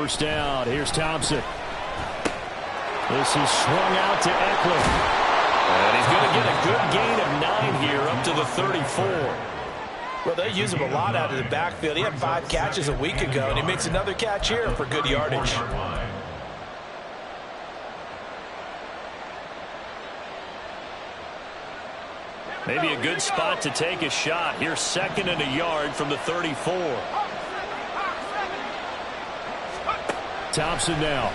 first down. Here's Thompson. This is swung out to Eckler. And he's going to get a good gain of 9 here up to the 34. Well, they use him a lot out of the backfield. He had 5 catches a week ago, and he makes another catch here for good yardage. Maybe a good spot to take a shot. Here's 2nd and a yard from the 34. Thompson now.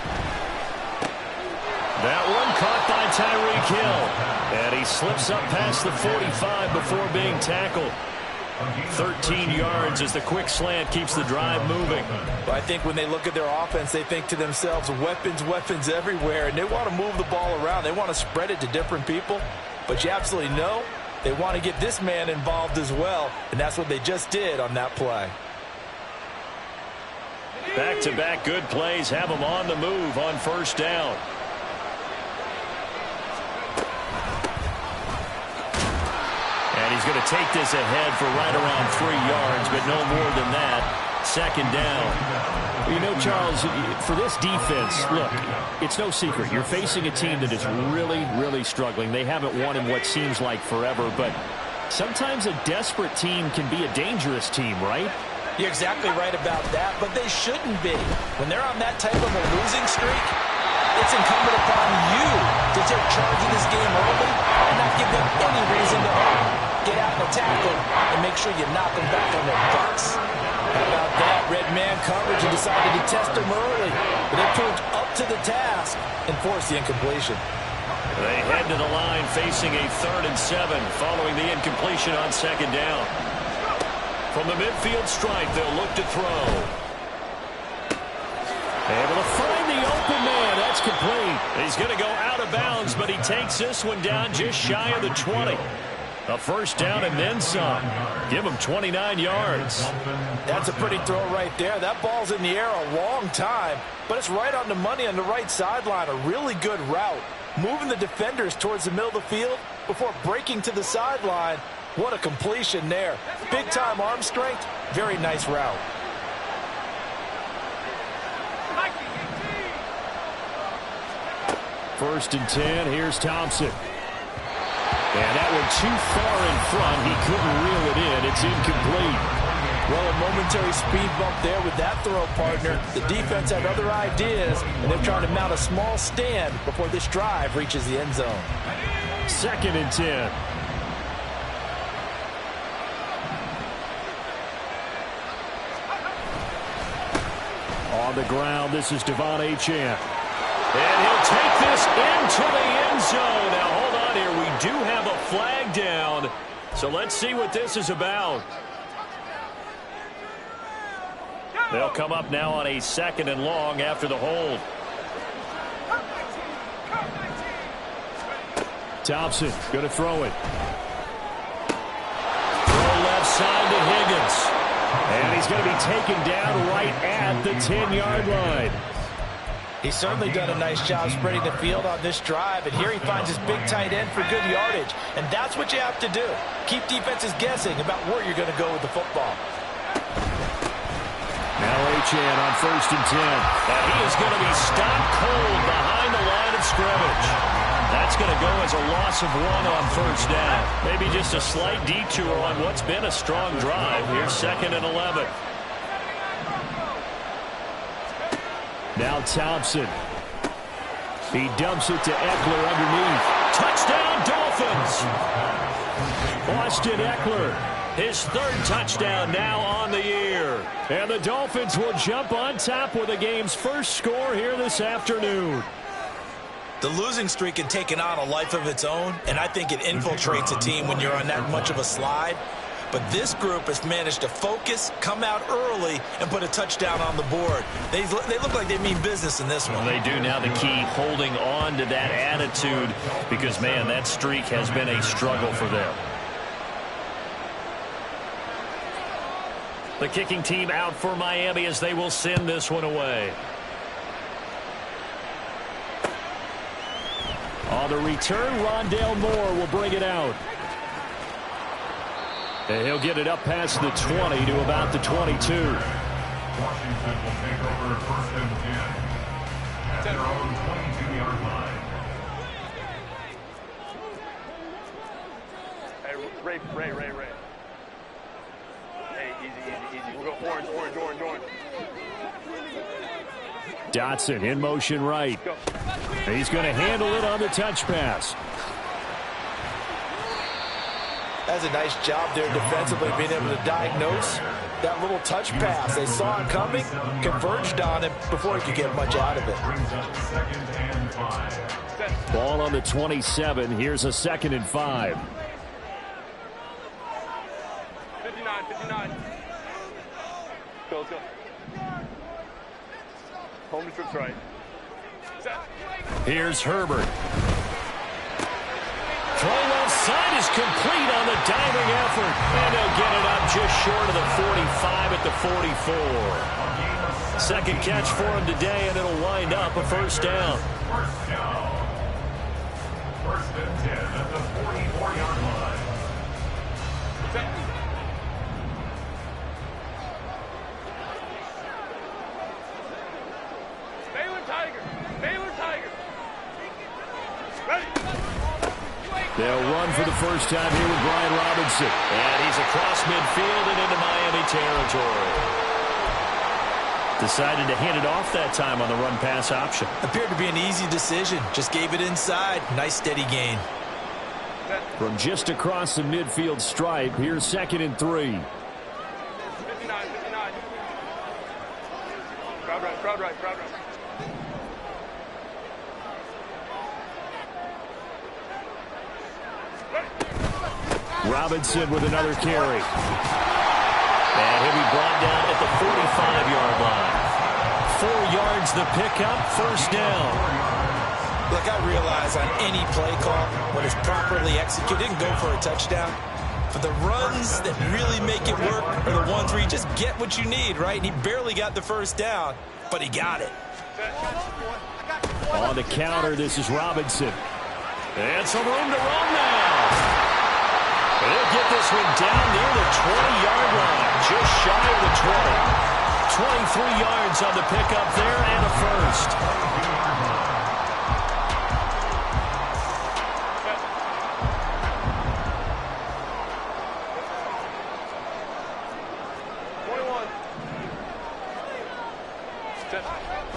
That one caught by Tyreek Hill. And he slips up past the 45 before being tackled. 13 yards as the quick slant keeps the drive moving. Well, I think when they look at their offense, they think to themselves, weapons, weapons everywhere. And they want to move the ball around. They want to spread it to different people. But you absolutely know they want to get this man involved as well. And that's what they just did on that play. Back-to-back good plays have him on the move on first down. And he's going to take this ahead for right around 3 yards, but no more than that. 2nd down. You know, Charles, for this defense, look, it's no secret. You're facing a team that is really, really struggling. They haven't won in what seems like forever, but sometimes a desperate team can be a dangerous team, right? You're exactly right about that, but they shouldn't be. When they're on that type of a losing streak, it's incumbent upon you to take charge of this game early and not give them any reason to get out and tackle and make sure you knock them back on their butts. How about that? Red man coverage and decided to test them early, but they proved up to the task and forced the incompletion. They head to the line facing a 3rd and 7 following the incompletion on 2nd down. From the midfield stripe, they'll look to throw. Able to find the open man. That's complete. He's going to go out of bounds, but he takes this one down just shy of the 20. A first down and then some. Give him 29 yards. That's a pretty throw right there. That ball's in the air a long time, but it's right on the money on the right sideline. A really good route. Moving the defenders towards the middle of the field before breaking to the sideline. What a completion there. Big-time arm strength. Very nice route. First and 10. Here's Thompson. And that one too far in front. He couldn't reel it in. It's incomplete. Well, a momentary speed bump there with that throw, partner. The defense had other ideas, and they're trying to mount a small stand before this drive reaches the end zone. 2nd and 10. On the ground, this is Devon Achane. And he'll take this into the end zone. Now, hold on here. We do have a flag down. So let's see what this is about. They'll come up now on a 2nd and long after the hold. Thompson going to throw it. Throw left side to Higgins. And he's going to be taken down right at the 10-yard line. He's certainly done a nice job spreading the field on this drive, and here he finds his big tight end for good yardage. And that's what you have to do. Keep defenses guessing about where you're going to go with the football. Now Achane on 1st and 10. And he is going to be stopped cold behind the line of scrimmage. That's going to go as a loss of 1 on first down. Maybe just a slight detour on what's been a strong drive. Here's 2nd and 11. Now Thompson. He dumps it to Eckler underneath. Touchdown, Dolphins! Austin Eckler, his 3rd touchdown now on the year. And the Dolphins will jump on top with the game's first score here this afternoon. The losing streak had taken on a life of its own, and I think it infiltrates a team when you're on that much of a slide. But this group has managed to focus, come out early, and put a touchdown on the board. They look like they mean business in this one. They do. Now the key, holding on to that attitude, because, man, that streak has been a struggle for them. The kicking team out for Miami as they will send this one away. On the return, Rondale Moore will bring it out. And he'll get it up past the 20 to about the 22. Washington will take over 1st and 10 at their own 22-yard line. Hey, Ray. Hey, easy. We'll go orange. Dotson in motion right. He's going to handle it on the touch pass. That's a nice job there defensively, being able to diagnose that little touch pass. They saw it coming, converged on it before he could get much out of it. Ball on the 27. Here's a 2nd and 5. 59. Go. Home trips right. Here's Herbert. Throw left side is complete on the diving effort. And they'll get it up just short of the 45 at the 44. Second catch for him today, and it'll wind up a 1st down. 1st and 10 at the 44-yard line. Baylor Tiger. Ready. They'll run for the first time here with Brian Robinson. And he's across midfield and into Miami territory. Decided to hand it off that time on the run-pass option. Appeared to be an easy decision. Just gave it inside. Nice steady gain. From just across the midfield stripe, here's 2nd and 3. 59. Crowd right. Robinson with another carry. And he'll be brought down at the 45-yard line. 4 yards the pickup, 1st down. Look, I realize on any play call, when it's properly executed, it can go for a touchdown. But the runs that really make it work are the ones where you just get what you need, right? And he barely got the 1st down, but he got it. On the counter, this is Robinson. And some room to run now. They'll get this one down near the 20-yard line, just shy of the 20. 23 yards on the pickup there and a 1st.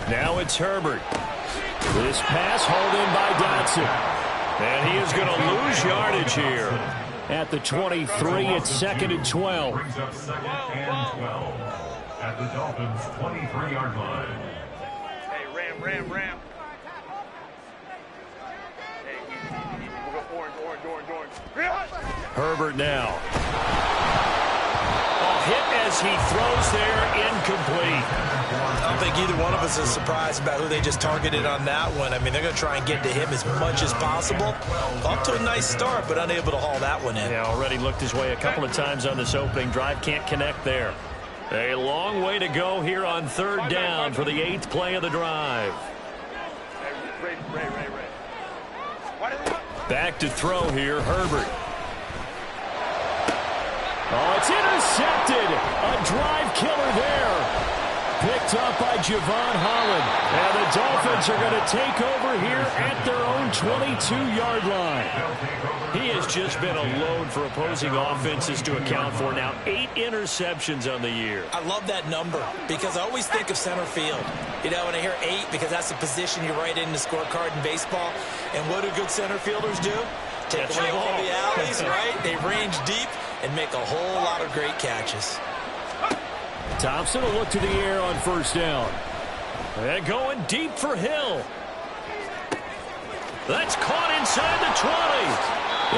Now it's Herbert. This pass hauled in by Dotson. And he is going to lose yardage here. At the 23, it's 2nd and 12. Brings up 2nd and 12 at the Dolphins' 23-yard line. Hey, Ram. Hey, easy. We'll go orange. Herbert now. Hit as he throws there, incomplete. I don't think either one of us is surprised about who they just targeted on that one. I mean, they're going to try and get to him as much as possible. Off to a nice start, but unable to haul that one in. Yeah, already looked his way a couple of times on this opening drive. Can't connect there. A long way to go here on 3rd down for the 8th play of the drive. Ray. Back to throw here, Herbert. Oh, it's intercepted. A drive killer there. Picked up by Javon Holland. And the Dolphins are going to take over here at their own 22-yard line. He has just been a load for opposing offenses to account for. Now 8 interceptions on the year. I love that number because I always think of center field. You know, when I hear 8, because that's the position you write in the scorecard in baseball. And what do good center fielders do? Take away all the alleys, right? They range deep and make a whole lot of great catches. Thompson will look to the air on 1st down. And going deep for Hill. That's caught inside the 20.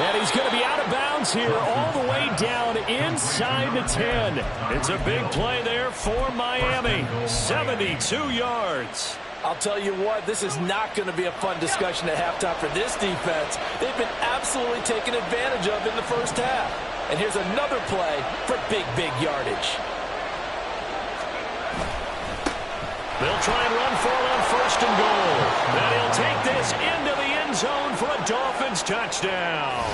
And he's going to be out of bounds here all the way down inside the 10. It's a big play there for Miami. 72 yards. I'll tell you what, this is not going to be a fun discussion at halftime for this defense. They've been absolutely taken advantage of in the first half. And here's another play for big yardage. They'll try and run for it on 1st and goal. And he'll take this into the end zone for a Dolphins touchdown.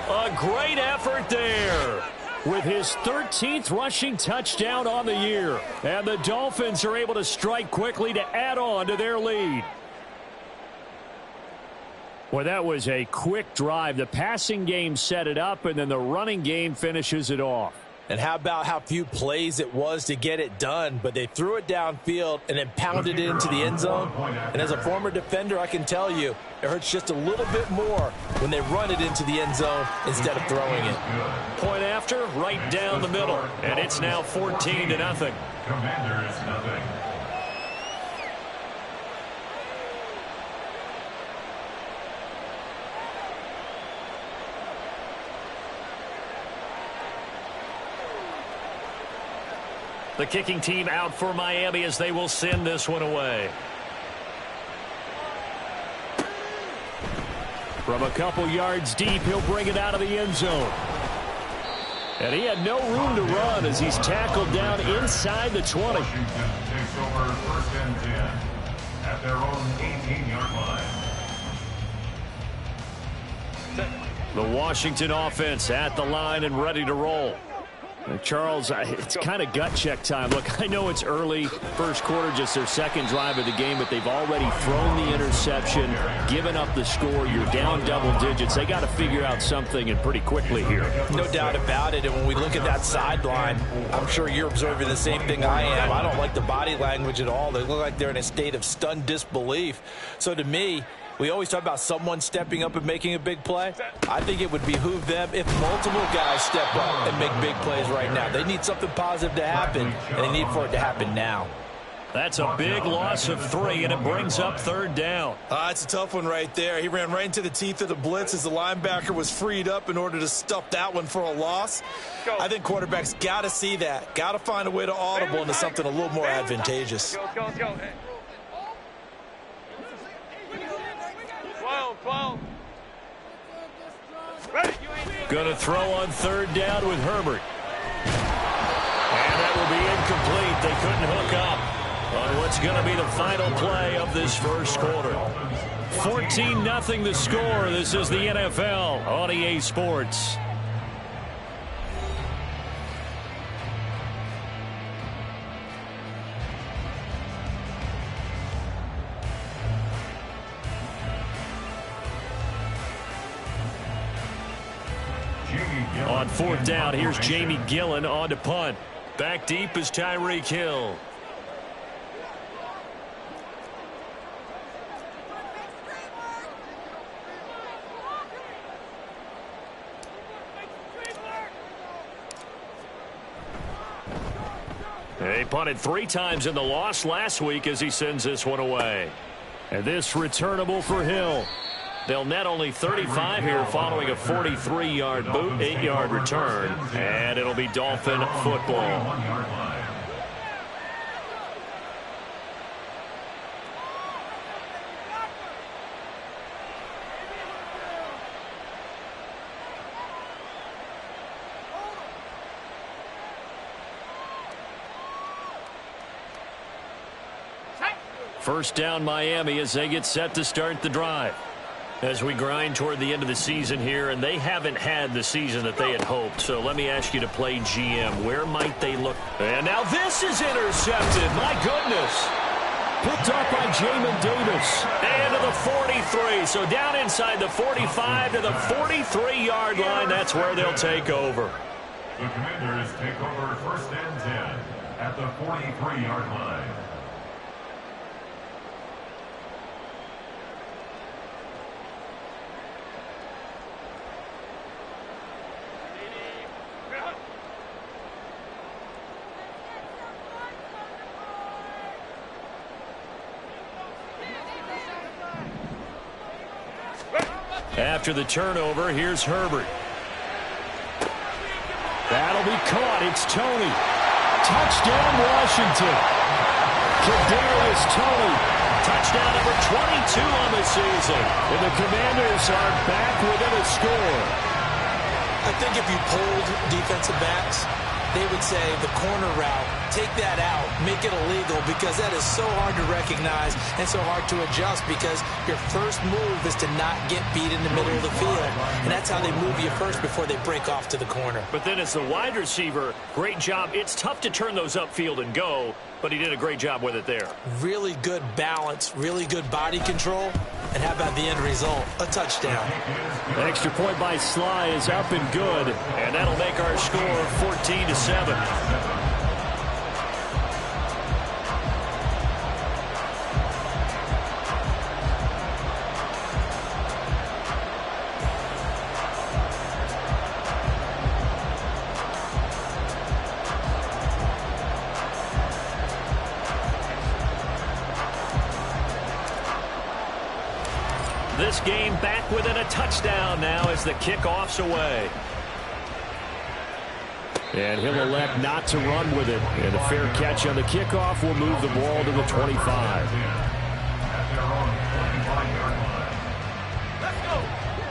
A great effort there. with his 13th rushing touchdown on the year. And the Dolphins are able to strike quickly to add on to their lead. Well, that was a quick drive. The passing game set it up, and then the running game finishes it off. And how about how few plays it was to get it done, but they threw it downfield and then pounded it into the end zone. And as a former defender, I can tell you, it hurts just a little bit more when they run it into the end zone instead of throwing it. Point after, right down the middle, and it's now 14-0. Commanders nothing. The kicking team out for Miami as they will send this one away. From a couple yards deep, he'll bring it out of the end zone. And he had no room to run as he's tackled down inside the 20. Washington takes over 1st and 10 at their own 18-yard line. The Washington offense at the line and ready to roll. Charles, it's kind of gut check time. Look, I know it's early, first quarter, just their second drive of the game, but they've already thrown the interception, given up the score. You're down double digits. They got to figure out something, and pretty quickly here. No doubt about it. And when we look at that sideline, I'm sure you're observing the same thing I am. I don't like the body language at all. They look like they're in a state of stunned disbelief. So to me, we always talk about someone stepping up and making a big play. I think it would behoove them if multiple guys step up and make big plays right now. They need something positive to happen, and they need for it to happen now. That's a big loss of 3, and it brings up 3rd down. It's a tough one right there. He ran right into the teeth of the blitz as the linebacker was freed up in order to stuff that one for a loss. I think quarterbacks got to see that. Got to find a way to audible into something a little more advantageous. Let's go. 12. Ready. Going to throw on 3rd down with Herbert. And that will be incomplete. They couldn't hook up on what's going to be the final play of this first quarter. 14-0 the score. This is the NFL on EA Sports. On 4th down, here's Jamie Gillen on to punt. Back deep is Tyreek Hill. He punted 3 times in the loss last week as he sends this one away. And this returnable for Hill. They'll net only 35 here following a 43-yard boot, 8-yard return, and it'll be Dolphin football. First down Miami as they get set to start the drive. As we grind toward the end of the season here, and they haven't had the season that they had hoped. So let me ask you to play GM. Where might they look? And now this is intercepted. My goodness. Picked up by Jamin Davis. And to the 43. So down inside the 45 to the 43-yard line. That's where they'll take over. The Commanders take over 1st and 10 at the 43-yard line. After the turnover, here's Herbert. That'll be caught. It's Toney. Touchdown, Washington. Kadarius Toney. Touchdown number 22 on the season. And the Commanders are back within a score. I think if you polled defensive backs, they would say the corner route, take that out, make it illegal, because that is so hard to recognize and so hard to adjust, because your first move is to not get beat in the middle of the field. And that's how they move you first before they break off to the corner. But then as the wide receiver, great job. It's tough to turn those upfield and go, but he did a great job with it there. Really good balance, really good body control. And how about the end result? A touchdown. An extra point by Sly is up and good, and that'll make our score 14-7. This game back within a touchdown now as the kickoff's away. And he'll elect not to run with it. And a fair catch on the kickoff will move the ball to the 25.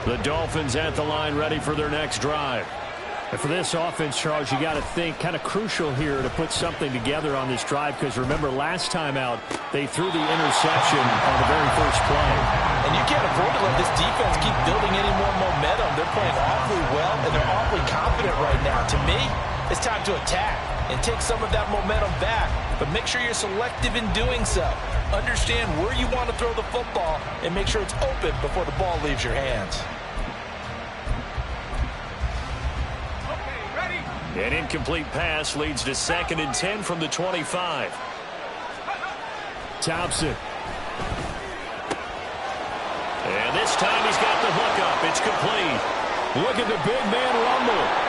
The Dolphins at the line ready for their next drive. And for this offense, Charles, you got to think kind of crucial here to put something together on this drive, because remember last time out they threw the interception on the very first play. And you can't afford to let this defense keep building any more momentum. They're playing awfully well, and they're awfully confident right now. To me, it's time to attack and take some of that momentum back. But make sure you're selective in doing so. Understand where you want to throw the football and make sure it's open before the ball leaves your hands. An incomplete pass leads to 2nd and 10 from the 25. Thompson. And this time he's got the hook up. It's complete. Look at the big man rumble.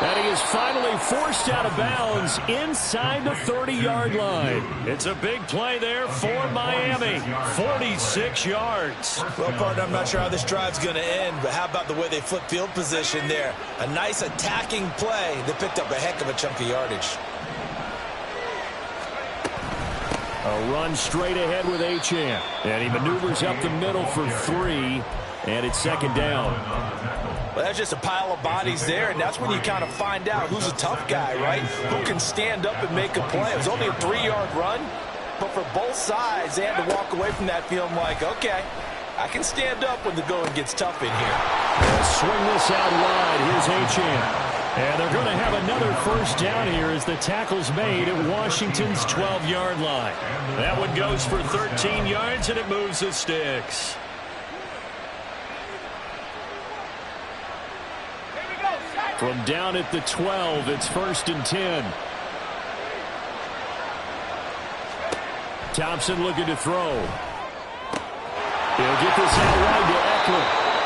And he is finally forced out of bounds inside the 30-yard line. It's a big play there for Miami. 46 yards. Well, partner, I'm not sure how this drive's going to end, but how about the way they flip field position there? A nice attacking play that picked up a heck of a chunk of yardage. A run straight ahead with Achane. And he maneuvers up the middle for 3, and it's 2nd down. Well, that's just a pile of bodies there, and that's when you kind of find out who's a tough guy, right? Who can stand up and make a play. It was only a 3-yard run, but for both sides, they had to walk away from that feeling like, okay, I can stand up when the going gets tough in here. Swing this out wide. Here's Achane. And they're going to have another first down here as the tackle's made at Washington's 12-yard line. That one goes for 13 yards, and it moves the sticks. From down at the 12, it's 1st and 10. Thompson looking to throw. He'll get this out wide to Eckler.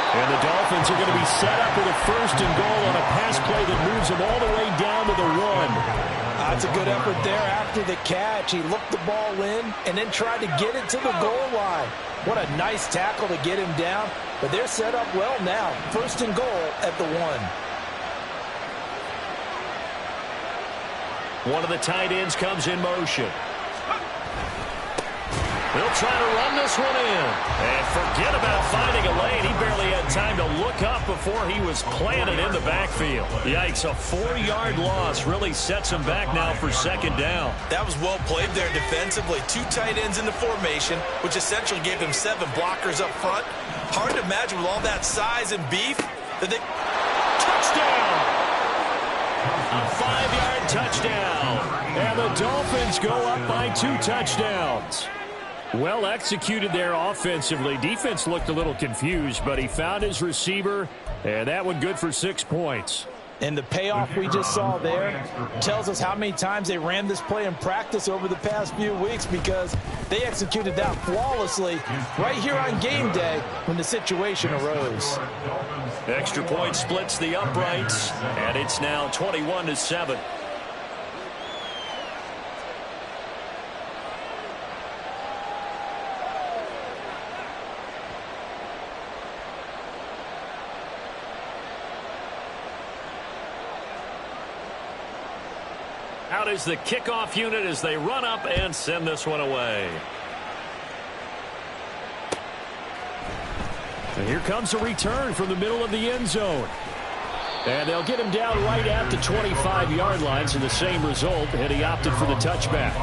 And the Dolphins are going to be set up with a 1st and goal on a pass play that moves them all the way down to the 1. That's a good effort there after the catch. He looked the ball in and then tried to get it to the goal line. What a nice tackle to get him down. But they're set up well now. 1st and goal at the 1. One of the tight ends comes in motion. They'll try to run this one in. And forget about finding a lane. He barely had time to look up before he was planted in the backfield. Yikes, a 4-yard loss really sets him back now for 2nd down. That was well played there defensively. 2 tight ends in the formation, which essentially gave him 7 blockers up front. Hard to imagine with all that size and beef that they... Touchdown! A 5-yard touchdown. And the Dolphins go up by 2 touchdowns. Well executed there offensively. Defense looked a little confused, but he found his receiver, and that one good for 6 points. And the payoff we just saw there tells us how many times they ran this play in practice over the past few weeks, because they executed that flawlessly right here on game day when the situation arose. Extra point splits the uprights, and it's now 21-7. Out is the kickoff unit as they run up and send this one away. And here comes a return from the middle of the end zone. And they'll get him down right at the 25-yard line, so the same result, and he opted for the touchback.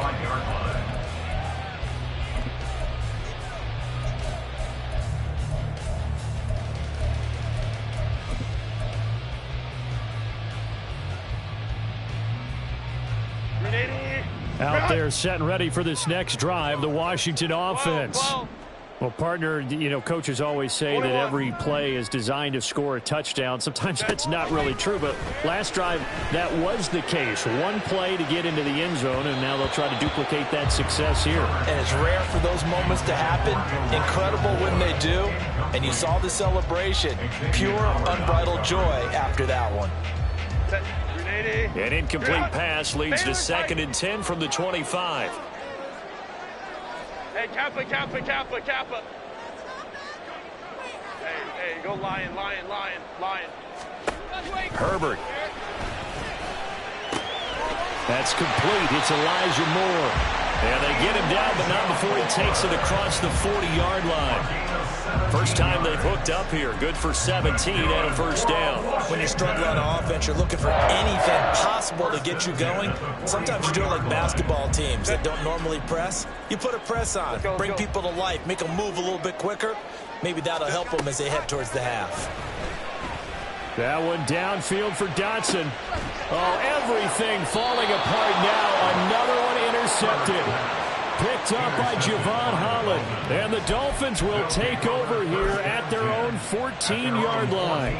Out there set and ready for this next drive, the Washington offense. Well, partner, you know, coaches always say that every play is designed to score a touchdown. Sometimes that's not really true, but last drive, that was the case. One play to get into the end zone, and now they'll try to duplicate that success here. And it's rare for those moments to happen. Incredible when they do. And you saw the celebration. Pure, unbridled joy after that one. An incomplete pass leads to 2nd and 10 from the 25. Hey, Kappa. Hey, go Lion. Herbert. That's complete. It's Elijah Moore. And they get him down, but not before he takes it across the 40-yard line. First time they've hooked up here. Good for 17 and a first down. When you're struggling on offense, you're looking for anything possible to get you going. Sometimes you do it like basketball teams that don't normally press. You put a press on, bring people to life, make them move a little bit quicker. Maybe that'll help them as they head towards the half. That one downfield for Dotson. Oh, everything falling apart now. Another one intercepted. Picked up by Javon Holland. And the Dolphins will take over here at their own 14-yard line.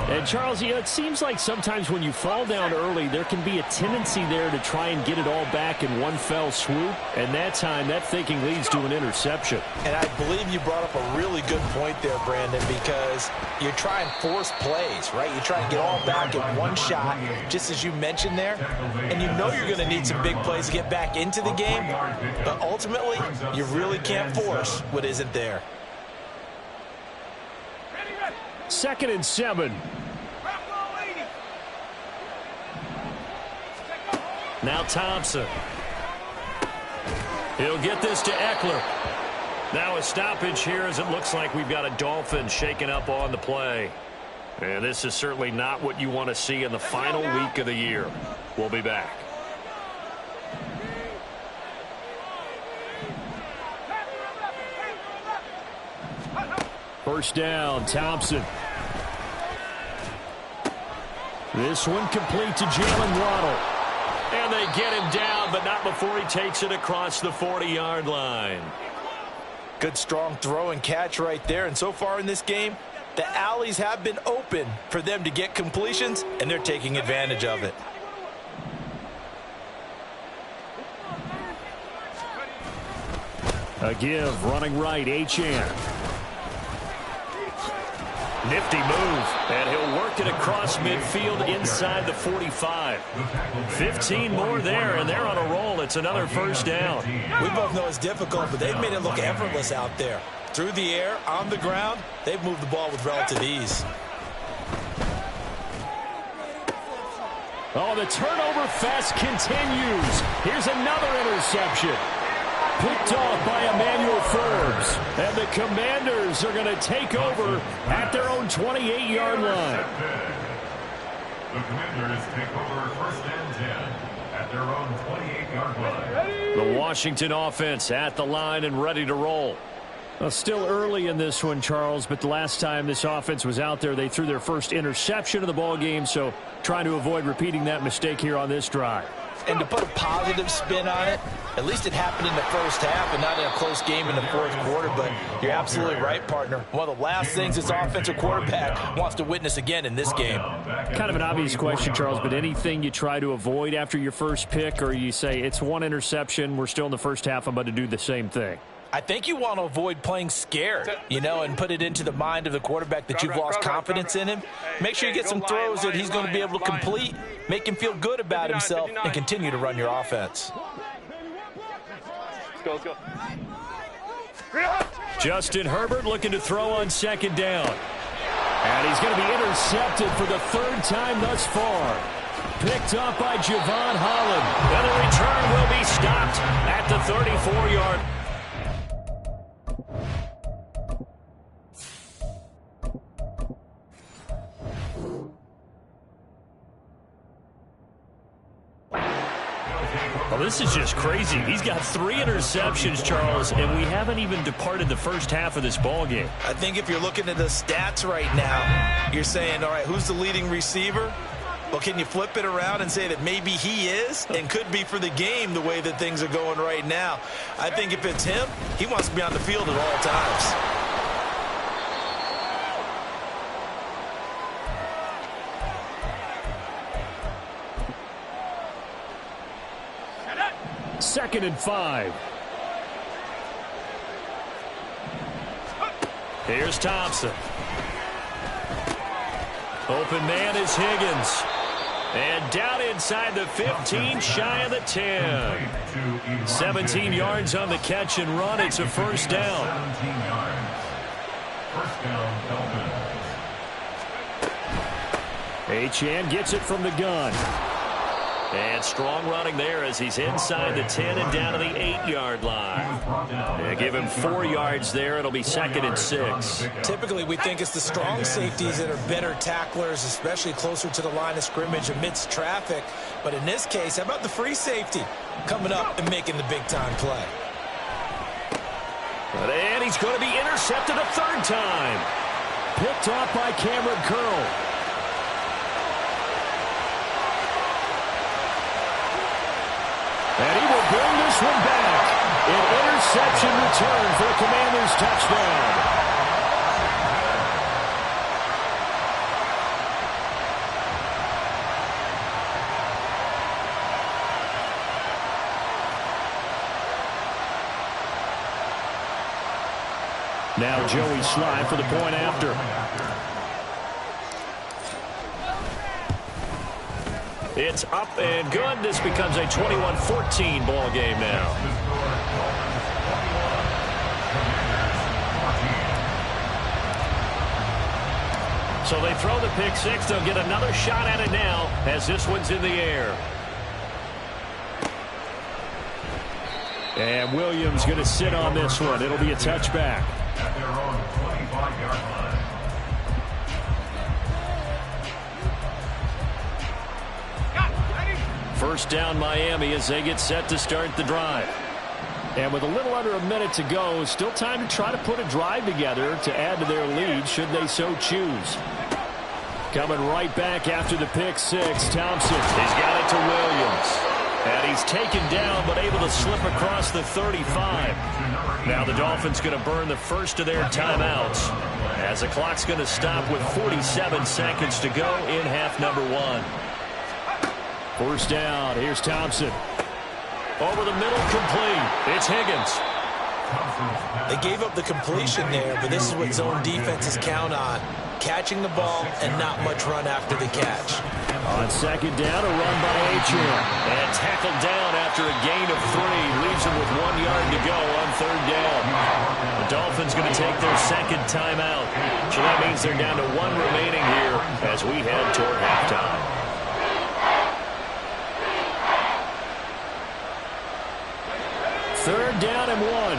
And, Charles, you know, it seems like sometimes when you fall down early, there can be a tendency there to try and get it all back in one fell swoop. And that time, that thinking leads to an interception. And I believe you brought up a really good point there, Brandon, because you try and force plays, right? You try and get all back in one shot, just as you mentioned there. And you know you're going to need some big plays to get back into the game. But ultimately, you really can't force what isn't there. 2nd and 7. Now Thompson. He'll get this to Eckler. Now a stoppage here as it looks like we've got a Dolphin shaken up on the play. And this is certainly not what you want to see in the final week of the year. We'll be back. First down, Thompson. This one complete to Jalen Waddle. And they get him down, but not before he takes it across the 40-yard line. Good, strong throw and catch right there. And so far in this game, the alleys have been open for them to get completions, and they're taking advantage of it. A give, running right, Achane. Nifty move, and he'll work it across midfield inside the 45. 15 more there, and they're on a roll. It's another first down. We both know it's difficult, but they've made it look effortless out there. Through the air, on the ground, they've moved the ball with relative ease. Oh, the turnover fest continues. Here's another interception. Picked off by Emmanuel Forbes. And the Commanders are going to take over at their own 28-yard line. The Commanders take over 1st and 10 at their own 28-yard line. The Washington offense at the line and ready to roll. Well, still early in this one, Charles, but the last time this offense was out there, they threw their first interception of the ball game, so trying to avoid repeating that mistake here on this drive. And to put a positive spin on it, at least it happened in the first half and not in a close game in the fourth quarter. But you're absolutely right, partner. One of the last things this offensive quarterback wants to witness again in this game. Kind of an obvious question, Charles, but anything you try to avoid after your first pick, or you say it's one interception, we're still in the first half, I'm about to do the same thing? I think you want to avoid playing scared, you know, and put it into the mind of the quarterback that you've lost confidence in him. Make sure you get some throws that he's going to be able to complete, make him feel good about himself, and continue to run your offense. Let's go. Justin Herbert looking to throw on 2nd down. And he's going to be intercepted for the 3rd time thus far. Picked up by Javon Holland. And the return will be stopped at the 34-yard. Oh, this is just crazy. He's got 3 interceptions, Charles, and we haven't even departed the first half of this ball game. I think if you're looking at the stats right now, you're saying, all right, who's the leading receiver? Well, can you flip it around and say that maybe he is and could be for the game the way that things are going right now? I think if it's him, he wants to be on the field at all times. Second and 5. Here's Thompson. Open man is Higgins. And down inside the 15, shy of the 10. 17 yards on the catch and run. It's a first down. 17 yards. First down, Dolphins. Achane gets it from the gun. And strong running there as he's inside the 10 and down to the 8-yard line. They give him 4 yards there. It'll be second and 6. Typically, we think it's the strong safeties that are better tacklers, especially closer to the line of scrimmage amidst traffic. But in this case, how about the free safety coming up and making the big-time play? And he's going to be intercepted a third time. Picked off by Cameron Curl. And he will bring this one back. An interception return for the Commanders' touchdown. Now Joey Slye for the point after. It's up and good. This becomes a 21-14 ball game now. So they throw the pick six. They'll get another shot at it now as this one's in the air. And Williams going to sit on this one. It'll be a touchback. At their own 25-yard line. First down Miami as they get set to start the drive. And with a little under a minute to go, still time to try to put a drive together to add to their lead should they so choose. Coming right back after the pick six, Thompson. He's got it to Williams. And he's taken down but able to slip across the 35. Now the Dolphins going to burn the first of their timeouts as the clock's going to stop with 47 seconds to go in half number 1. First down. Here's Thompson. Over the middle, complete. It's Higgins. They gave up the completion there, but this is what zone defenses count on. Catching the ball and not much run after the catch. On second down, a run by Achane. And tackled down after a gain of 3. Leaves him with 1 yard to go on third down. The Dolphins going to take their second timeout. So that means they're down to 1 remaining here as we head toward halftime. Third down and 1.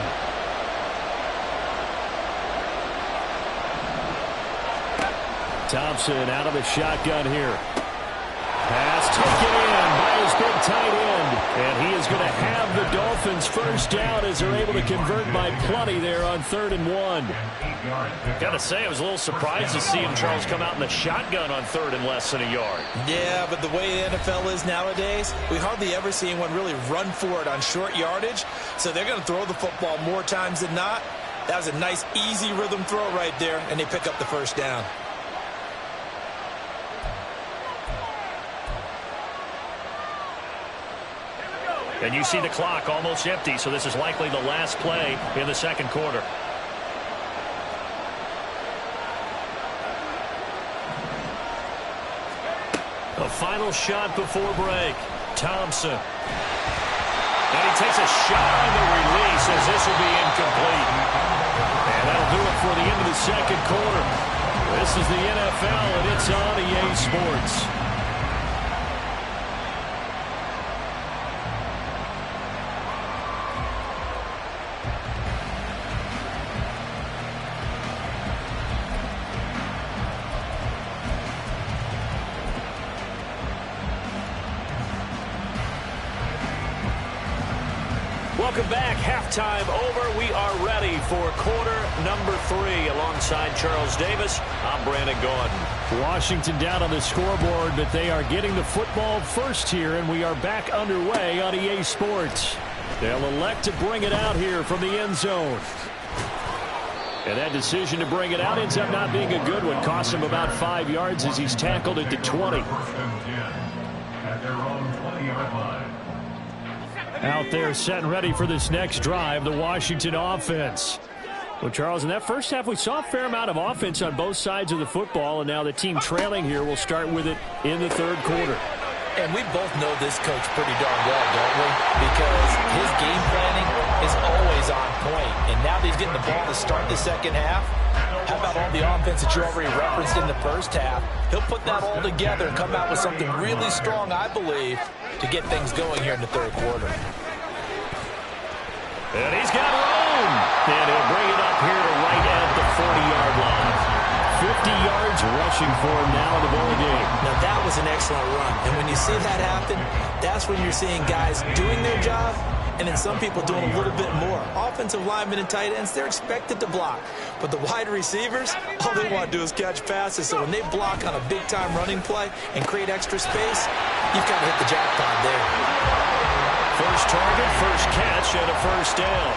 Thompson out of the shotgun here. Pass taken in by his big tight end. And he is going to have the Dolphins first down as they're able to convert by plenty there on 3rd and 1. Got to say, I was a little surprised to see him, Charles, come out in the shotgun on 3rd and less than a yard. Yeah, but the way the NFL is nowadays, we hardly ever see anyone really run for it on short yardage. So they're going to throw the football more times than not. That was a nice, easy rhythm throw right there, and they pick up the first down. And you see the clock almost empty, so this is likely the last play in the second quarter. A final shot before break. Thompson. And he takes a shot on the release as this will be incomplete. And that'll do it for the end of the second quarter. This is the NFL, and it's on EA Sports. Welcome back. Halftime over. We are ready for quarter number 3. Alongside Charles Davis, I'm Brandon Gaudin. Washington down on the scoreboard, but they are getting the football first here, and we are back underway on EA Sports. They'll elect to bring it out here from the end zone. And that decision to bring it out ends up not being a good one. Costs him about 5 yards as he's tackled at the 20. At their own 20-yard line. Out there set and ready for this next drive, the Washington offense. Well, Charles, in that first half, we saw a fair amount of offense on both sides of the football, and now the team trailing here will start with it in the third quarter. And we both know this coach pretty darn well, don't we? Because his game planning is always on point. And now that he's getting the ball to start the second half, how about all the offense that you already referenced in the first half? He'll put that all together and come out with something really strong, I believe, to get things going here in the third quarter. And he's got room. And he'll bring it up here to right at the 40-yard line. 50 yards rushing for him now in the ball game. Now, that was an excellent run. And when you see that happen, that's when you're seeing guys doing their job and then some people doing a little bit more. Offensive linemen and tight ends, they're expected to block. But the wide receivers, all they want to do is catch passes. So when they block on a big-time running play and create extra space, you've kind of hit the jackpot there. First target, first catch, and a first down.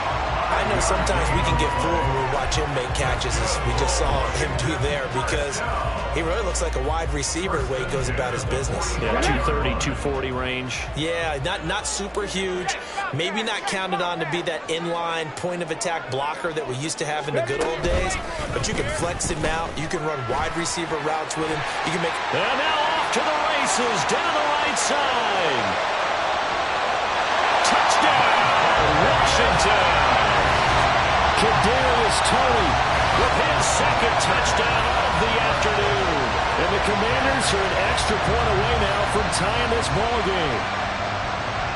I know sometimes we can get fooled when we watch him make catches, as we just saw him do there, because he really looks like a wide receiver the way he goes about his business. Yeah, 230, 240 range. Yeah, not super huge. Maybe not counted on to be that inline point-of-attack blocker that we used to have in the good old days, but you can flex him out. You can run wide receiver routes with him. You can make... And now off to the races, down the right side. Touchdown, Washington. Kadarius Toney with his second touchdown of the afternoon. And the Commanders are an extra point away now from tying this ball game.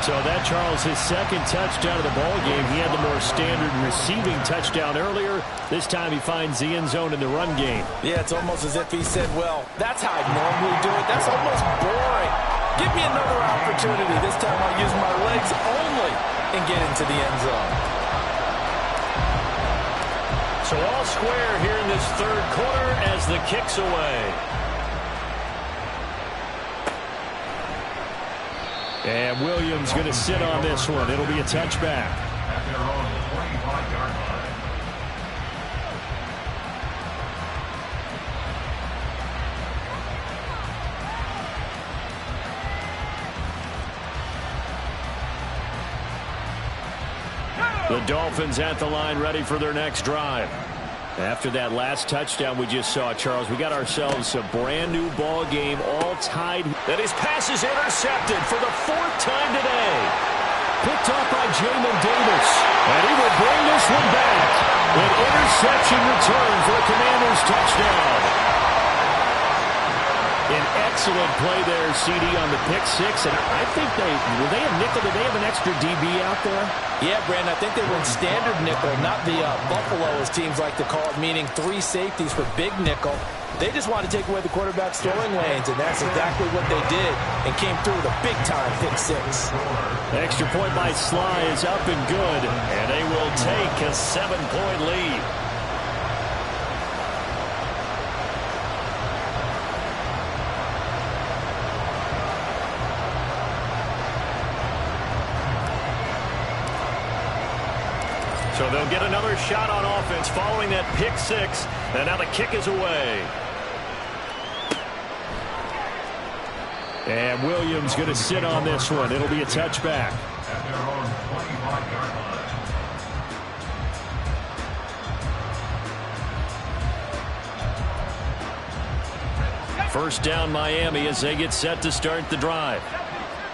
So that, Charles, his second touchdown of the ball game. He had the more standard receiving touchdown earlier. This time he finds the end zone in the run game. Yeah, it's almost as if he said, well, that's how I normally do it. That's almost boring. Give me another opportunity. This time I'll use my legs only and get into the end zone. So all square here in this third quarter as the kick's away. And Williams going to sit on this one. It'll be a touchback. At their own 25-yard line. The Dolphins at the line, ready for their next drive. After that last touchdown we just saw, Charles, we got ourselves a brand new ball game, all tied. And his pass is intercepted for the fourth time today. Picked up by Jamin Davis. And he will bring this one back. An interception return for a Commanders touchdown. An excellent play there, CD, on the pick six. And I think were they a nickel? Did they have an extra DB out there? Yeah, Brandon, I think they were in standard nickel, not the Buffalo, as teams like to call it, meaning 3 safeties for big nickel. They just wanted to take away the quarterback's throwing lanes, and that's exactly what they did, and came through with a big-time pick six. Extra point by Sly is up and good, and they will take a 7-point lead. So they'll get another shot on offense following that pick six. And now the kick is away. And Williams going to sit on this one. It'll be a touchback. At their own 25-yard line. First down Miami as they get set to start the drive.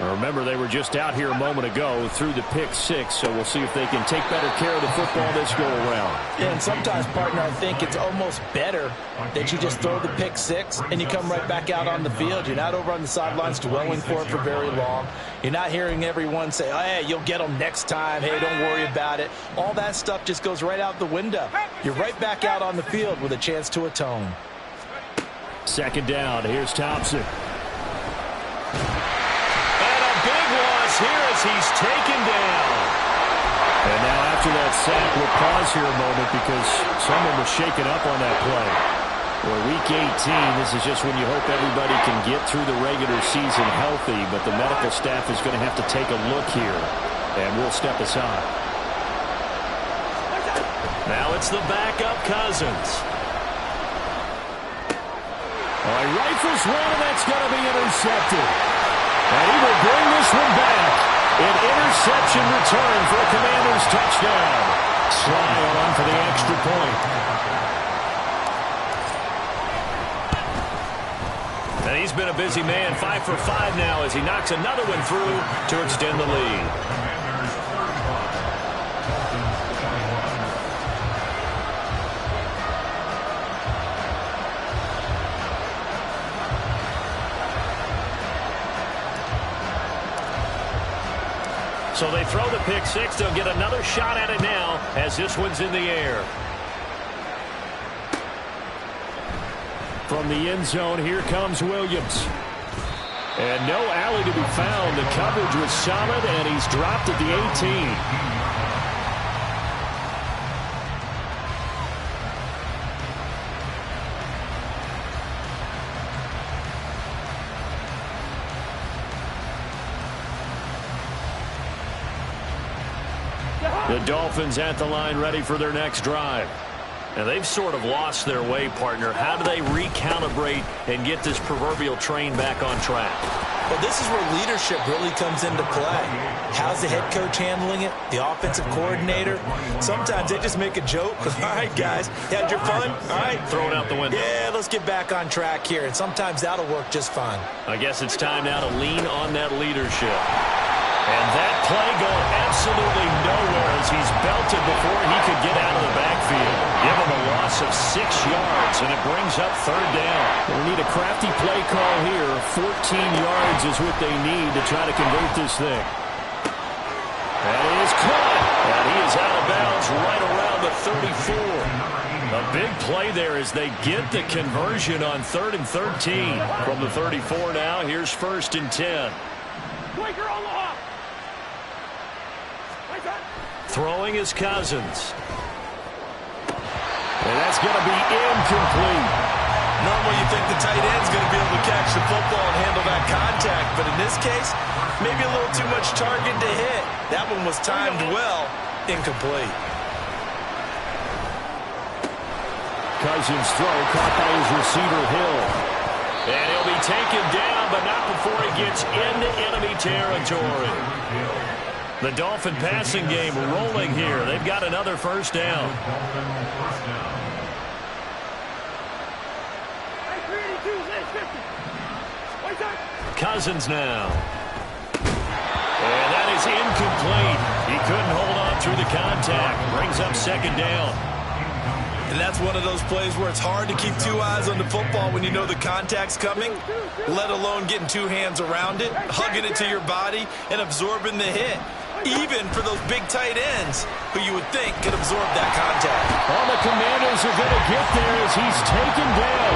Remember, they were just out here a moment ago through the pick six, so we'll see if they can take better care of the football this go-around. Yeah, and sometimes, partner, I think it's almost better that you just throw the pick six and you come right back out on the field. You're not over on the sidelines dwelling for it for very long. You're not hearing everyone say, oh, hey, you'll get them next time. Hey, don't worry about it. All that stuff just goes right out the window. You're right back out on the field with a chance to atone. Second down. Here's Thompson. Here as he's taken down. And now after that sack, we'll pause here a moment because someone was shaken up on that play. Well, Week 18, this is just when you hope everybody can get through the regular season healthy, but the medical staff is going to have to take a look here, and we'll step aside. Now it's the backup Cousins. All right, rifles one, and that's going to be intercepted. And he will bring this one back. An interception return for a Commanders touchdown. Sly on for the extra point. And he's been a busy man, 5 for 5 now as he knocks another one through to extend the lead. So they throw the pick six. They'll get another shot at it now as this one's in the air. From the end zone, here comes Williams. And no alley to be found. The coverage was solid, and he's dropped at the 18. The Dolphins at the line ready for their next drive. And they've sort of lost their way, partner. How do they recalibrate and get this proverbial train back on track? Well, this is where leadership really comes into play. How's the head coach handling it? The offensive coordinator? Sometimes they just make a joke. All right, guys, you had your fun? All right. Throw it out the window. Yeah, let's get back on track here. And sometimes that'll work just fine. I guess it's time now to lean on that leadership. And that play going absolutely nowhere as he's belted before he could get out of the backfield. Give him a loss of 6 yards, and it brings up third down. They need a crafty play call here. 14 yards is what they need to try to convert this thing. That is caught. And he is out of bounds right around the 34. A big play there as they get the conversion on 3rd and 13. From the 34 now, here's 1st and 10. Throwing is Cousins. And that's going to be incomplete. Normally you think the tight end's going to be able to catch the football and handle that contact, but in this case, maybe a little too much target to hit. That one was timed well, incomplete. Cousins' throw caught by his receiver, Hill. And he'll be taken down, but not before he gets into enemy territory. The Dolphin passing game rolling here. They've got another first down. Cousins now. And that is incomplete. He couldn't hold on through the contact. Brings up 2nd down. And that's one of those plays where it's hard to keep 2 eyes on the football when you know the contact's coming, let alone getting 2 hands around it, hugging it to your body, and absorbing the hit. Even for those big tight ends who you would think could absorb that contact. All the Commanders are going to get there as he's taken down.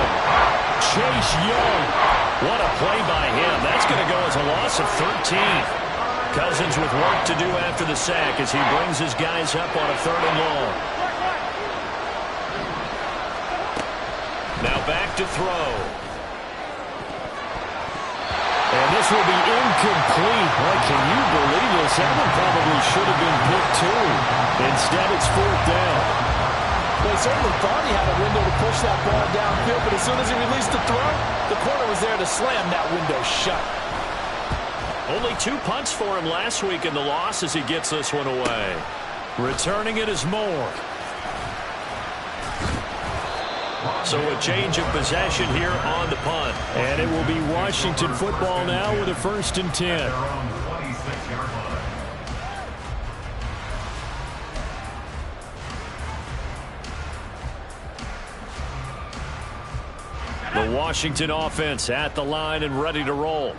Chase Young. What a play by him. That's going to go as a loss of 13. Cousins with work to do after the sack as he brings his guys up on a 3rd and long. Now back to throw. And this will be incomplete. Boy, can you believe this? That one probably should have been picked too. Instead, it's 4th down. Well, he certainly thought he had a window to push that ball downfield, but as soon as he released the throw, the corner was there to slam that window shut. Only 2 punts for him last week in the loss as he gets this one away. Returning it is Moore. So a change of possession here on the punt. And it will be Washington football now with a 1st and 10. The Washington offense at the line and ready to roll.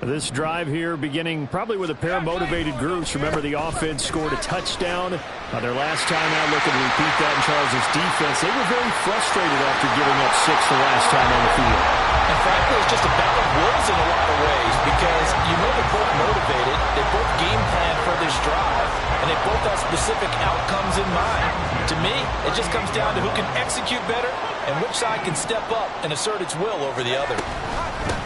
This drive here beginning probably with a pair of motivated groups. Remember, the offense scored a touchdown their last time out. Looking to repeat that in Charles' defense. They were very frustrated after giving up 6 the last time on the field. And frankly, it's just a battle of wills in a lot of ways because you know they're both motivated, they both game plan for this drive, and they both have specific outcomes in mind. To me, it just comes down to who can execute better and which side can step up and assert its will over the other.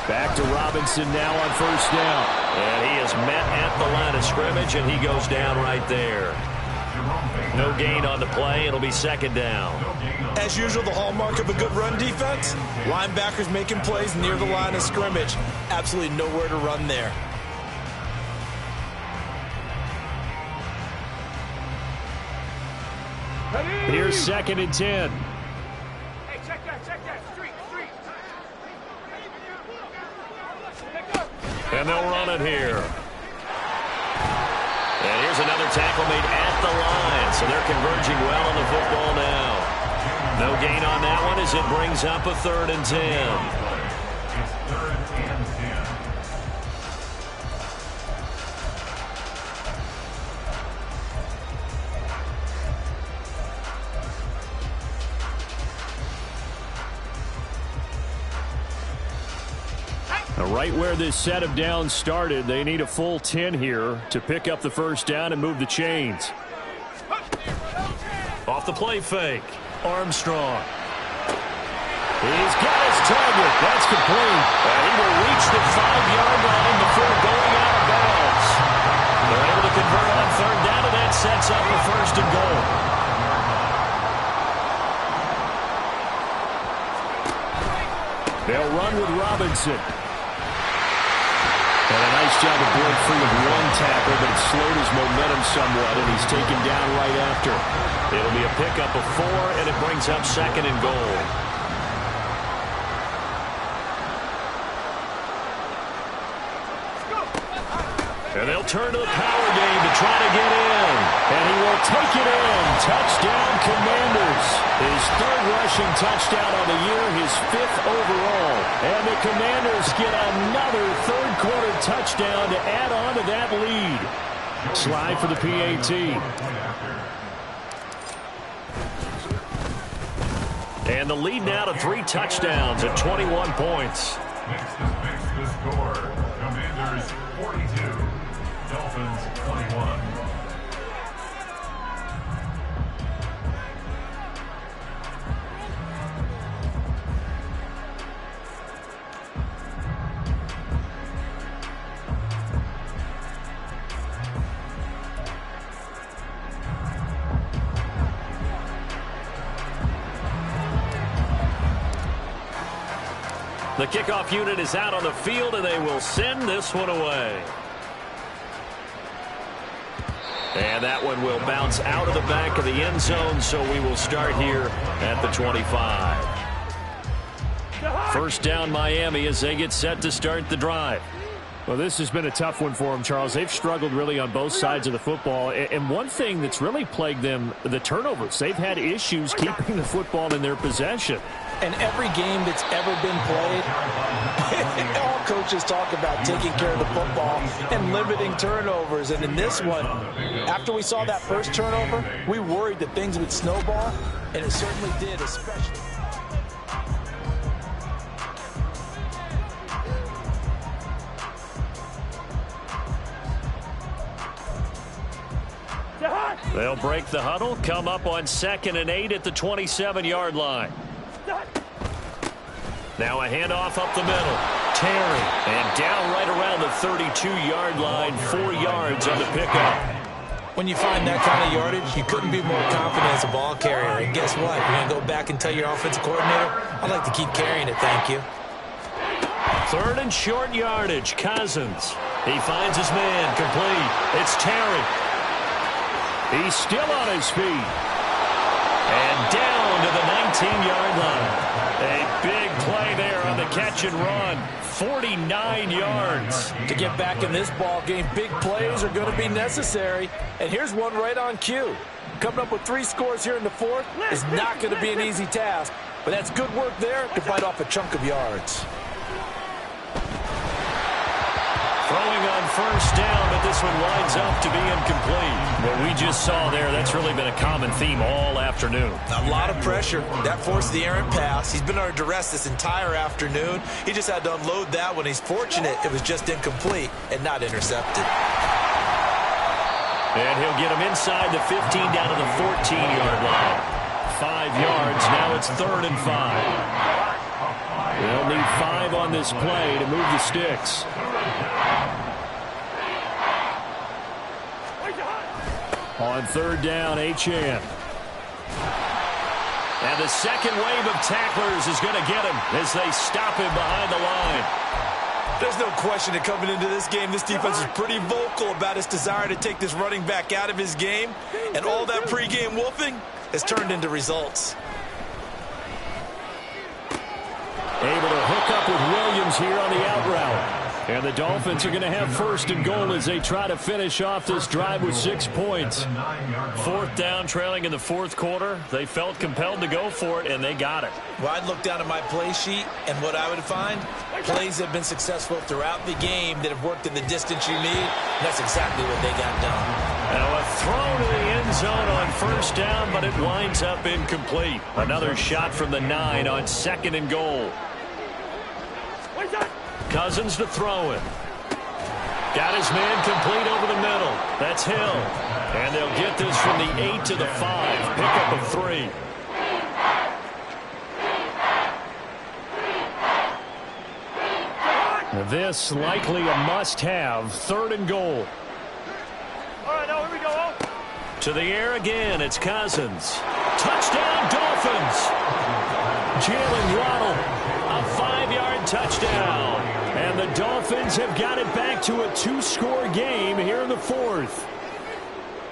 Back to Robinson now on first down. And he is met at the line of scrimmage, and he goes down right there. No gain on the play. It'll be second down. As usual, the hallmark of a good run defense, linebackers making plays near the line of scrimmage. Absolutely nowhere to run there. Here's second and 10. Hey, check that, street. And they'll run it here. And here's another tackle made at the line, so they're converging well on the football now. No gain on that one as it brings up a 3rd and 10. It's 3rd and 10. Now, right where this set of downs started, they need a full 10 here to pick up the first down and move the chains. Off the play fake. Armstrong. He's got his target. That's complete. And he will reach the 5-yard line before going out of bounds. They're able to convert on 3rd down, and that sets up a 1st and goal. They'll run with Robinson. And a nice job to break free of one tackle, but it slowed his momentum somewhat, and he's taken down right after. It'll be a pickup of 4, and it brings up 2nd and goal. And they'll turn to the power game to try to get in. And he will take it in. Touchdown, Commanders. His 3rd rushing touchdown on the year, his 5th overall. And the Commanders get another 3rd-quarter touchdown to add on to that lead. Slide for the PAT. And the lead now to 3 touchdowns at 21 points. Makes the score. Commanders 42. Dolphins 21. The kickoff unit is out on the field, and they will send this one away. And that one will bounce out of the back of the end zone, so we will start here at the 25. First down, Miami, as they get set to start the drive. Well, this has been a tough one for them, Charles. They've struggled really on both sides of the football. And one thing that's really plagued them, the turnovers. They've had issues keeping the football in their possession. And every game that's ever been played, all coaches talk about taking care of the football and limiting turnovers. And in this one, after we saw that first turnover, we worried that things would snowball, and it certainly did, especially. They'll break the huddle, come up on 2nd and 8 at the 27-yard line. Now a handoff up the middle. Terry, and down right around the 32-yard line, 4 yards on the pickup. When you find that kind of yardage, you couldn't be more confident as a ball carrier. And guess what? You're going to go back and tell your offensive coordinator, I'd like to keep carrying it, thank you. 3rd and short yardage, Cousins. He finds his man, complete. It's Terry. He's still on his feet. And down to the 19-yard line. A big play there on the catch and run. 49 yards. To get back in this ball game, big plays are going to be necessary. And here's one right on cue. Coming up with 3 scores here in the 4th is not going to be an easy task. But that's good work there to bite off a chunk of yards. Throwing on first down, but this one winds up to be incomplete. What we just saw there, that's really been a common theme all afternoon. A lot of pressure. That forced the errant pass. He's been under duress this entire afternoon. He just had to unload that one. He's fortunate it was just incomplete and not intercepted. And he'll get him inside the 15 down to the 14-yard line. 5 yards. Now it's 3rd and 5. They'll need 5 on this play to move the sticks. On 3rd down, Achane. And the second wave of tacklers is going to get him as they stop him behind the line. There's no question that coming into this game, this defense is pretty vocal about its desire to take this running back out of his game. And all that pregame wolfing has turned into results. Able to hook up with Williams here on the out route. And the Dolphins are going to have 1st and goal as they try to finish off this drive with 6 points. 4th down, trailing in the 4th quarter. They felt compelled to go for it, and they got it. Well, I'd look down at my play sheet, and what I would find, plays have been successful throughout the game that have worked in the distance you need. And that's exactly what they got done. Now a throw to the end zone on 1st down, but it winds up incomplete. Another shot from the 9 on 2nd and goal. Cousins to throw it. Got his man complete over the middle. That's Hill. And they'll get this from the 8 to the 5. Pickup of 3. This likely a must-have. 3rd and goal. All right, now here we go. To the air again. It's Cousins. Touchdown, Dolphins. Jalen Waddle. A 5-yard touchdown. And the Dolphins have got it back to a 2-score game here in the 4th.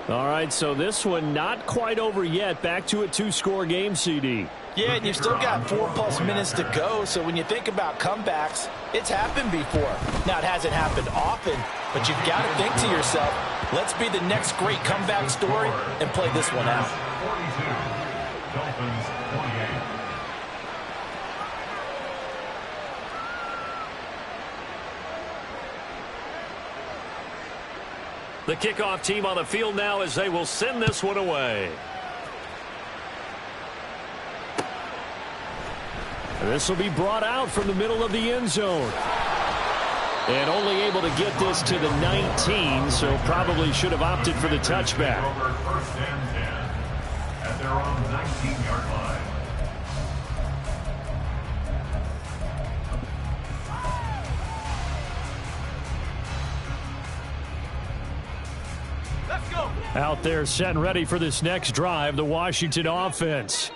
All right, so this one not quite over yet. Back to a 2-score game, CD. Yeah, and you've still got 4+ minutes to go, so when you think about comebacks, it's happened before. Now, it hasn't happened often, but you've got to think to yourself, let's be the next great comeback story and play this one out. 42. Dolphins 28. The kickoff team on the field now as they will send this one away. This will be brought out from the middle of the end zone. And only able to get this to the 19, so probably should have opted for the touchback. Over 1st and 10 at their own 19-yard line. Out there set and ready for this next drive, the Washington offense.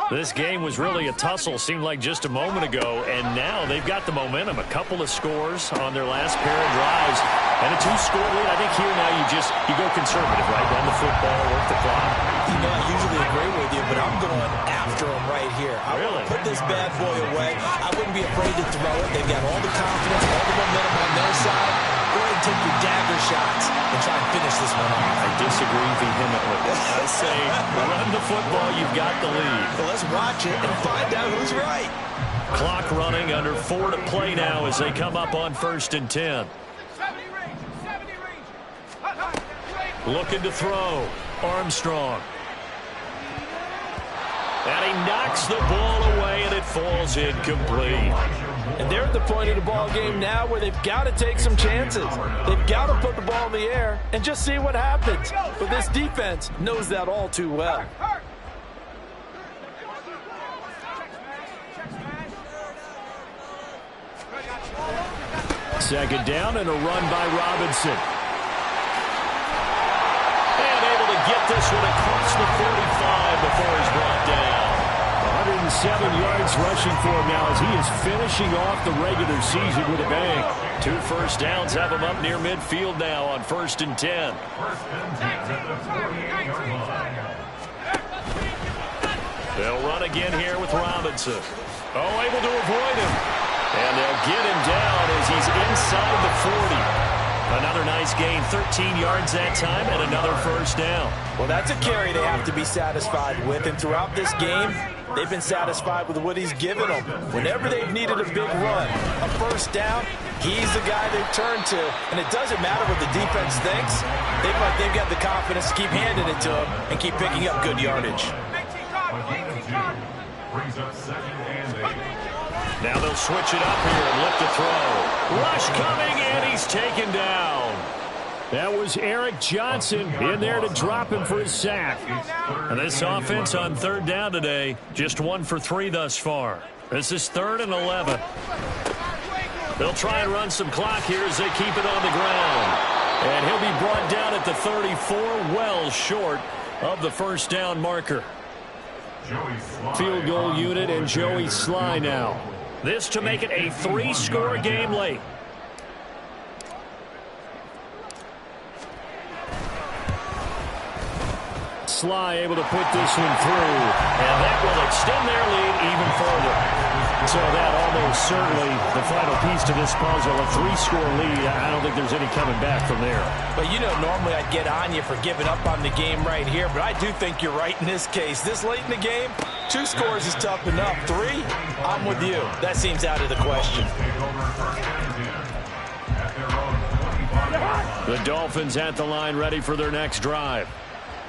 This game was really a tussle, seemed like just a moment ago, and now they've got the momentum. A couple of scores on their last pair of drives, and a 2-score lead. I think here now you go conservative, right? Run the football, work the clock. You know, I usually agree with you, but I'm going after him right here. I Really? want to put this bad boy away. I wouldn't be afraid to throw it. They've got all the confidence, all the momentum on their side. Go ahead and take your dagger shots and try and finish this one off. I disagree vehemently. I say run the football, you've got the lead. Well, let's watch it and find out who's right. Clock running, under 4 to play now as they come up on 1st and 10. 70 range. 70 range. Looking to throw. Armstrong. And he knocks the ball away, and it falls incomplete. And they're at the point of the ball game now where they've got to take some chances. They've got to put the ball in the air and just see what happens. But this defense knows that all too well. Second down and a run by Robinson. And able to get this one across the 45 before he's brought down. 107 yards rushing for him now as he is finishing off the regular season with a bang. 2 first downs have him up near midfield now on 1st and 10. 1st and 10 at the 48-yard line. They'll run again here with Robinson. Oh, able to avoid him. And they'll get him down as he's inside the 40. Another nice gain, 13 yards that time, and another first down. Well, that's a carry they have to be satisfied with, and throughout this game, they've been satisfied with what he's given them. Whenever they've needed a big run, a first down, he's the guy they've turned to, and it doesn't matter what the defense thinks. They've got the confidence to keep handing it to him and keep picking up good yardage. Brings up 2nd and 8. Now they'll switch it up here and look to throw. Rush coming, and he's taken down. That was Eric Johnson in there to drop him for his sack. And this offense on 3rd down today, just 1 for 3 thus far. This is 3rd and 11. They'll try and run some clock here as they keep it on the ground. And he'll be brought down at the 34, well short of the first down marker. Field goal unit and Joey Sly now. This to make it a 3-score game late. Sly able to put this one through. And that will extend their lead even further. So that almost certainly the final piece to this puzzle, a 3-score lead. I don't think there's any coming back from there. But you know, normally I'd get on you for giving up on the game right here, but I do think you're right in this case. This late in the game, 2 scores is tough enough. 3, I'm with you. That seems out of the question. The Dolphins at the line ready for their next drive.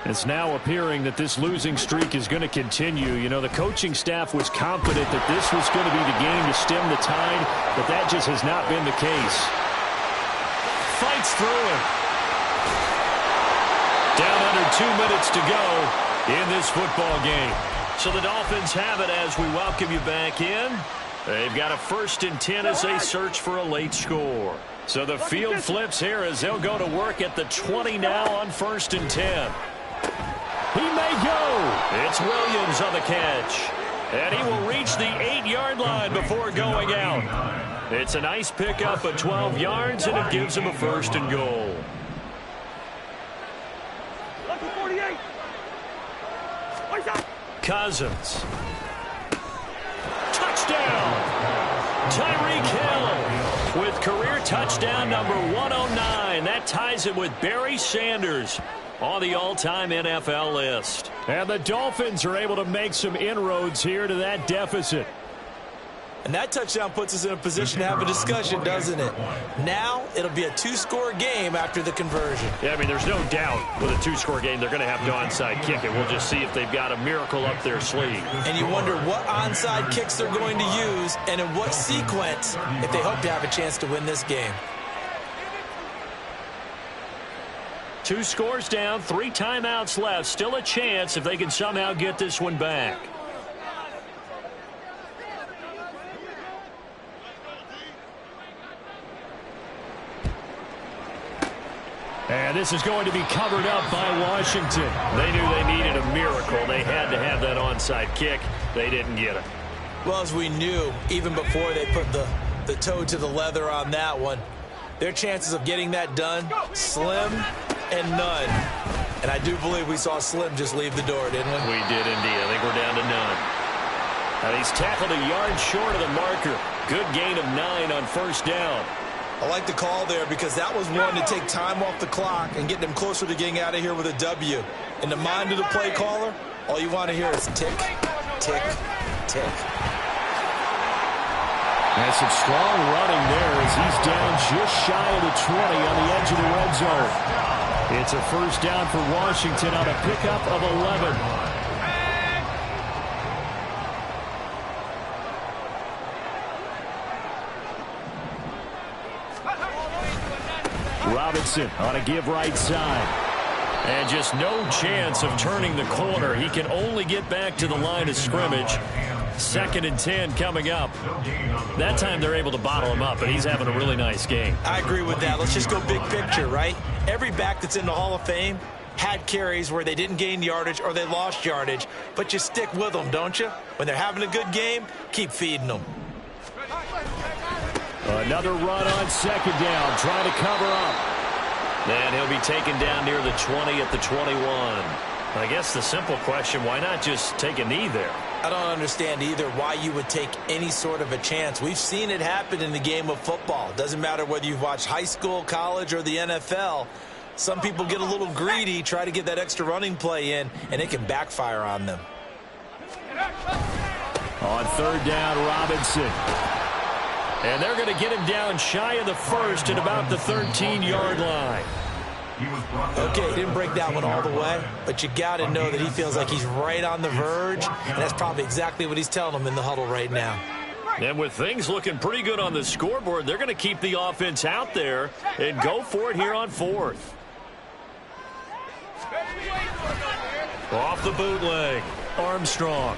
It's now appearing that this losing streak is going to continue. You know, the coaching staff was confident that this was going to be the game to stem the tide, but that just has not been the case. Fights through it. Down under 2 minutes to go in this football game. So the Dolphins have it as we welcome you back in. They've got a 1st and 10 as they search for a late score. So the field flips here as they'll go to work at the 20 now on 1st and 10. He may go. It's Williams on the catch. And he will reach the 8-yard line before going out. It's a nice pickup of 12 yards, and it gives him a 1st and goal. Cousins. Touchdown. Tyreek Hill with career touchdown number 109. That ties it with Barry Sanders on the all-time NFL list. And the Dolphins are able to make some inroads here to that deficit. And that touchdown puts us in a position to have a discussion, doesn't it? Now it'll be a 2-score game after the conversion. Yeah, I mean, there's no doubt with a 2-score game they're going to have to onside kick it. We'll just see if they've got a miracle up their sleeve. And you wonder what onside kicks they're going to use and in what sequence if they hope to have a chance to win this game. 2 scores down, 3 timeouts left. Still a chance if they can somehow get this one back. And this is going to be covered up by Washington. They knew they needed a miracle. They had to have that onside kick. They didn't get it. Well, as we knew, even before they put the toe to the leather on that one, their chances of getting that done, slim and none. And I do believe we saw Slim just leave the door, didn't we? We did indeed. I think we're down to none. And he's tackled a yard short of the marker. Good gain of 9 on 1st down. I like the call there because that was one to take time off the clock and get them closer to getting out of here with a W. In the mind of the play caller, all you want to hear is tick, tick, tick. And some strong running there as he's down just shy of the 20 on the edge of the red zone. It's a 1st down for Washington on a pickup of 11. Robinson on a give right side. And just no chance of turning the corner. He can only get back to the line of scrimmage. 2nd and 10 coming up. That time they're able to bottle him up, but he's having a really nice game. I agree with that. Let's just go big picture, right? Every back that's in the Hall of Fame had carries where they didn't gain yardage or they lost yardage, but you stick with them, don't you? When they're having a good game, keep feeding them. Another run on 2nd down, trying to cover up. And he'll be taken down near the 20 at the 21. I guess the simple question, why not just take a knee there? I don't understand either why you would take any sort of a chance. We've seen it happen in the game of football. Doesn't matter whether you've watched high school, college, or the NFL. Some people get a little greedy, try to get that extra running play in, and it can backfire on them. On third down, Robinson. And they're going to get him down shy of the first at about the 13-yard line. Okay, didn't break that one all the way, but you got to know that he feels like he's right on the verge, and that's probably exactly what he's telling them in the huddle right now. And with things looking pretty good on the scoreboard, they're going to keep the offense out there and go for it here on fourth. Off the bootleg, Armstrong.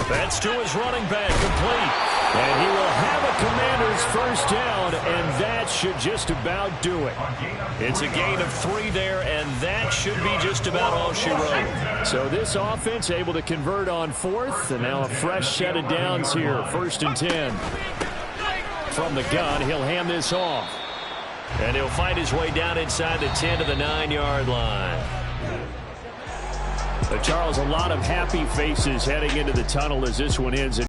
That's to his running back, complete. And he will have a Commanders first down, and that should just about do it. It's a gain of 3 there, and that should be just about all she wrote. So this offense able to convert on fourth, and now a fresh set of downs here, 1st and 10. From the gun, he'll hand this off. And he'll find his way down inside the 10 to the 9-yard line. But Charles, a lot of happy faces heading into the tunnel as this one ends.